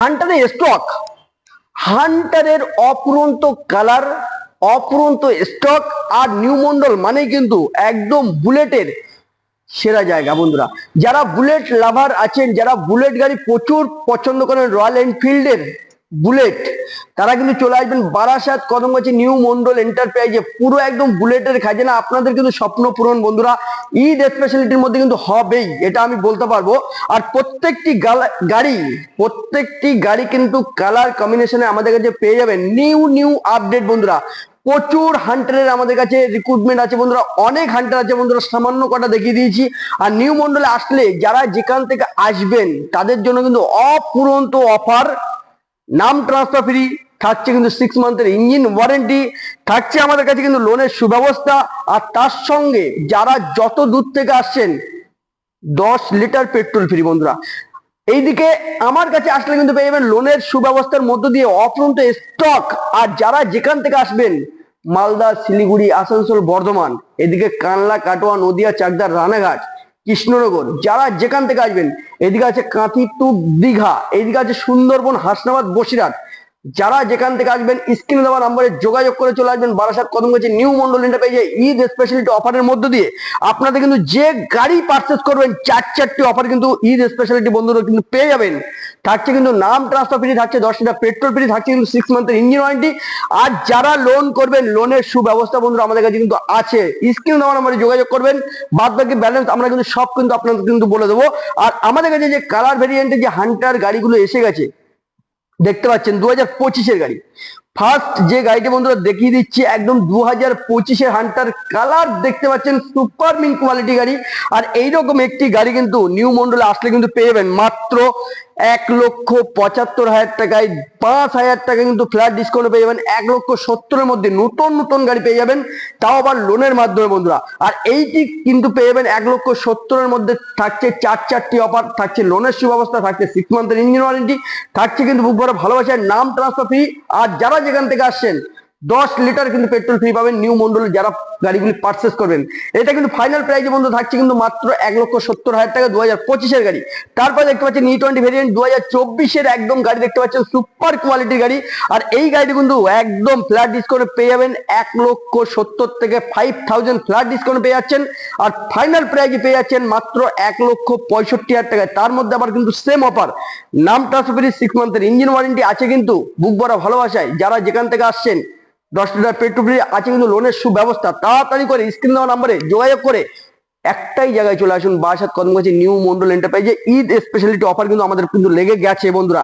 হান্টারের stock, হান্টারের অপুরন্ত colour, অপুরন্ত stock আর new Mondal মানে কিন্তু একদম বুলেটের সেরা জায়গা বন্ধুরা। যারা বুলেট লাভার আছেন, যারা বুলেট গাড়ি প্রচুর পছন্দ করেন, রয়্যাল এনফিল্ডের বুলেট, তারা কিন্তু চলে আসবেন বারাসাত কদমগাছি নিউ মন্ডল এন্টারপ্রাইজে। পুরো একদম বুলেটের খাজানা, আপনাদের কিন্তু স্বপ্ন পূরণ বন্ধুরা ঈদ স্পেশালিটির মধ্যে কিন্তু হবেই, এটা আমি বলতে পারবো। আর প্রত্যেকটি গাড়ি কিন্তু কালার কম্বিনেশনে আমাদের কাছে পেয়ে যাবেন নিউ নিউ আপডেট বন্ধুরা। প্রচুর হান্টারের আমাদের কাছে রিক্রুটমেন্ট আছে বন্ধুরা, অনেক হান্টার আছে বন্ধুরা, সামান্য কটা দেখিয়ে দিয়েছি। আর নিউ মন্ডলে আসলে যারা যেখান থেকে আসবেন তাদের জন্য কিন্তু অপুরন্ত অফার, নাম ট্রান্সফার ফ্রি থাকছে, কিন্তু 6 মান্থের ইঞ্জিন ওয়ারেন্টি থাকছে আমাদের কাছে, কিন্তু লোনের সুব্যবস্থা। আর তার সঙ্গে যারা যত দূর থেকে আসছেন 10 লিটার পেট্রোল ফ্রি বন্ধুরা। এইদিকে আমার কাছে আসলে কিন্তু পেয়ে যাবেন লোনের সুব্যবস্থার মধ্য দিয়ে অফুরন্ত স্টক। আর যারা যেখান থেকে আসবেন মালদা, শিলিগুড়ি, আসানসোল, বর্ধমান, এদিকে কানলা, কাটোয়া, নদিয়া, চাকদা, রানাঘাট, কৃষ্ণনগর, যারা যেখান থেকে আসবেন, এদিকে আছে কাঁথি টু দীঘা, এইদিকে আছে সুন্দরবন, হাসনাবাদ, বসিরহাট, যারা যেখান থেকে আসবেন স্ক্রিনে দেওয়া নম্বরে যোগাযোগ করে চলে আসবেন বারাসাত কদমগাছি নিউ মন্ডল এন্টারপ্রাইজে ঈদ স্পেশালিটি অফারের মধ্য দিয়ে। আপনাদের কিন্তু যে গাড়ি পারচেস করবেন 4টি অফার কিন্তু ঈদ স্পেশালিটি বন্ধুরা কিন্তু পেয়ে যাবেন। থাকছে কিন্তু নাম ট্রান্সফার ফ্রি, থাকছে 10 লিটার পেট্রোল ফ্রি, থাকছে কিন্তু 6 মান্থের ইঞ্জিন ওয়ারেন্টি। আর যারা লোন করবেন লোনের সুব্যবস্থা বন্ধুরা আমাদের কাছে কিন্তু আছে, স্ক্রিনে দেওয়া নম্বরে যোগাযোগ করবেন। বাদ বাকি ব্যালেন্স আমরা কিন্তু সব কিন্তু আপনাদের কিন্তু বলে দেবো। আর আমাদের কাছে যে কালার ভেরিয়েন্টের যে হান্টার গাড়িগুলো এসে গেছে দেখতে পাচ্ছেন 2025-এর গাড়ি, ফার্স্ট যে গাড়িটি বন্ধুরা দেখিয়ে দিচ্ছি একদম 2025-এর হান্টার কালার দেখতে পাচ্ছেন, সুপার মিন কোয়ালিটি গাড়ি। আর এইরকম একটি গাড়ি কিন্তু নিউ মন্ডলে আসলে কিন্তু পেয়ে যাবেন মাত্র 1,75,000 টাকায়। 5,000 টাকা কিন্তু ফ্ল্যাট ডিসকাউন্ট পেয়ে যাবেন। 1,70,000-এর মধ্যে নতুন নতুন গাড়ি পেয়ে যাবেন, তাও আবার লোনের মাধ্যমে বন্ধুরা। আর এইটি কিন্তু পেয়ে যাবেন 1,70,000-এর মধ্যে। থাকছে 4টি অফার, থাকছে লোনের সুব্যবস্থা, থাকছে 6 মান্থের ইঞ্জিন ওয়ারেন্টি, থাকছে কিন্তু বুক ভরা ভালোবাসার নাম ট্রান্সফার ফ্রি। আর যারা যেখান থেকে আসছেন 10 লিটার কিন্তু পেট্রোল ফ্রি পাবেন নিউ মন্ডলে যারা গাড়িগুলি পারচেস করবেন। এটা কিন্তু ফাইনাল প্রাইসে বন্ধু থাকছে কিন্তু মাত্র 1,70,000 টাকা 2025-এর গাড়ি। তারপর দেখতে পাচ্ছেন E20 ভেরিয়েন্ট 2024-এর একদম গাড়ি দেখতে পাচ্ছেন, সুপার কোয়ালিটির গাড়ি। আর এই গাড়িটি কিন্তু একদম ফ্ল্যাট ডিসকাউন্টে পেয়ে যাবেন 1,70,000 থেকে 5,000 ফ্ল্যাট ডিসকাউন্ট পেয়ে যাচ্ছেন। আর ফাইনাল প্রাইসে পেয়ে যাচ্ছেন মাত্র 1,65,000 টাকায়। তার মধ্যে আবার কিন্তু সেম অফার, নাম ট্রান্সফার ফ্রি, 6 মান্থের ইঞ্জিন ওয়ারেন্টি আছে, কিন্তু বুক ভরা ভালোবাসায় যারা যেখান থেকে আসছেন 10 লিটার পেট্রোল ফ্রি আছে, কিন্তু লোনের সুব্যবস্থা। তাড়াতাড়ি করে স্ক্রিন দেওয়া নম্বরে যোগাযোগ করে একটাই জায়গায় চলে আসুন বারাসাত কদমগাছি নিউ মন্ডল এন্টারপ্রাইজে। ঈদ স্পেশালিটি অফার কিন্তু আমাদের কিন্তু লেগে গেছে বন্ধুরা।